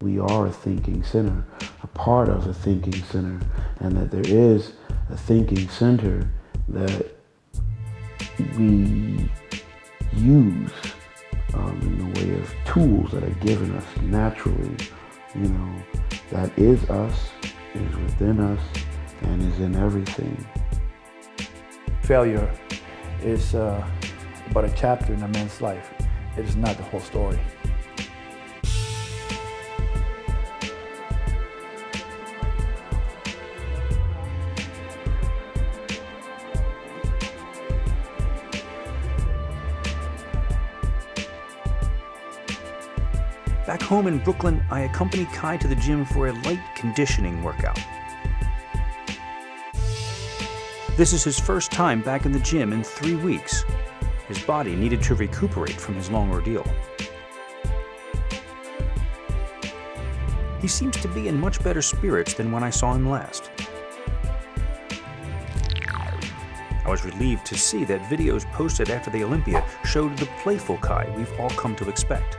we are a thinking center, a part of a thinking center, and that there is a thinking center that we use in the way of tools that are given us naturally, that is us, is within us, and is in everything. Failure is but a chapter in a man's life. It is not the whole story. Back home in Brooklyn, I accompany Kai to the gym for a light conditioning workout. This is his first time back in the gym in 3 weeks. His body needed to recuperate from his long ordeal. He seems to be in much better spirits than when I saw him last. I was relieved to see that videos posted after the Olympia showed the playful Kai we've all come to expect.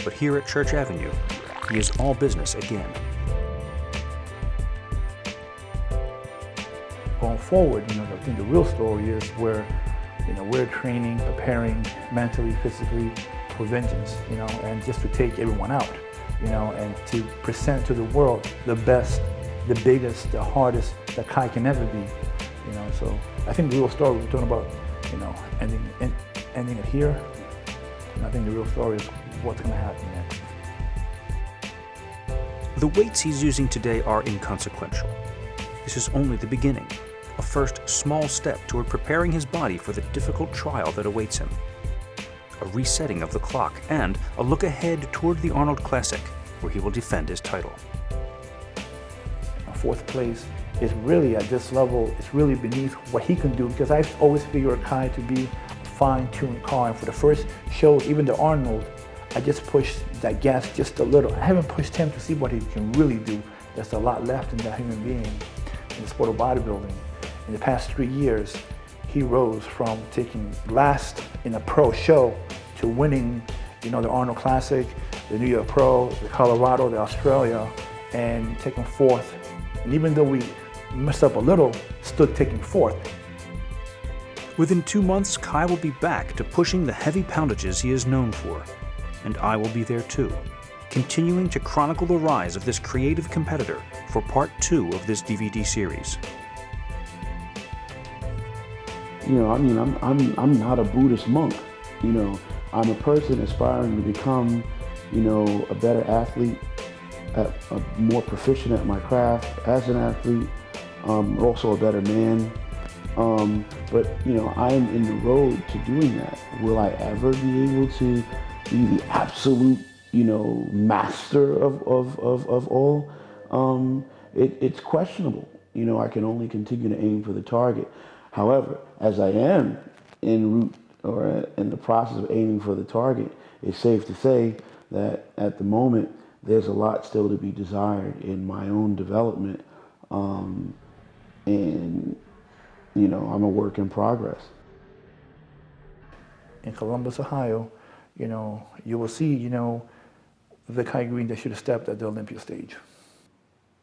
But here at Church Avenue, he is all business again. Going forward, I think the real story is where, we're training, preparing mentally, physically for vengeance, and just to take everyone out, and to present to the world the best, the biggest, the hardest that Kai can ever be, So I think the real story we're talking about, ending it here. And I think the real story is what's going to happen next. The weights he's using today are inconsequential. This is only the beginning, a first small step toward preparing his body for the difficult trial that awaits him. A resetting of the clock and a look ahead toward the Arnold Classic, where he will defend his title. Fourth place is really at this level, it's really beneath what he can do, because I always figured Kai to be fine-tuned car, and for the first shows, even the Arnold, I just pushed that gas just a little. I haven't pushed him to see what he can really do. There's a lot left in that human being in the sport of bodybuilding. In the past 3 years, he rose from taking last in a pro show to winning, the Arnold Classic, the New York Pro, the Colorado, the Australia, and taking fourth. And even though we messed up a little, still taking fourth. Within 2 months, Kai will be back to pushing the heavy poundages he is known for. And I will be there too, continuing to chronicle the rise of this creative competitor for part 2 of this DVD series. I'm not a Buddhist monk. I'm a person aspiring to become, a better athlete, more proficient at my craft as an athlete, also a better man. But I am in the road to doing that. Will I ever be able to be the absolute, master of all? It's questionable. I can only continue to aim for the target. However, as I am en route or in the process of aiming for the target, it's safe to say that at the moment, there's a lot still to be desired in my own development. And I'm a work in progress. In Columbus, Ohio, you will see, the Kai Greene that should have stepped at the Olympia stage.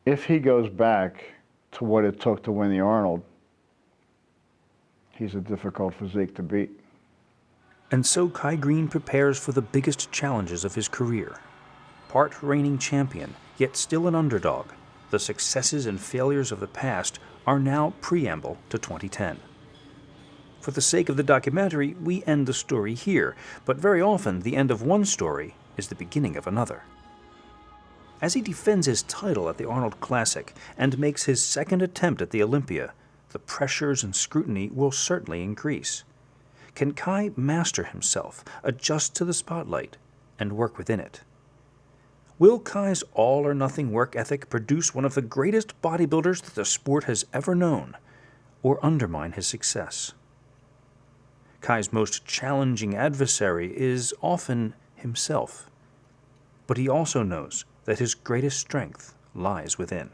If he goes back to what it took to win the Arnold, he's a difficult physique to beat. And so Kai Greene prepares for the biggest challenges of his career. Part reigning champion, yet still an underdog, the successes and failures of the past are now preamble to 2010. For the sake of the documentary, we end the story here, but very often the end of one story is the beginning of another. As he defends his title at the Arnold Classic and makes his second attempt at the Olympia, the pressures and scrutiny will certainly increase. Can Kai master himself, adjust to the spotlight, and work within it? Will Kai's all-or-nothing work ethic produce one of the greatest bodybuilders that the sport has ever known, or undermine his success? Kai's most challenging adversary is often himself, but he also knows that his greatest strength lies within.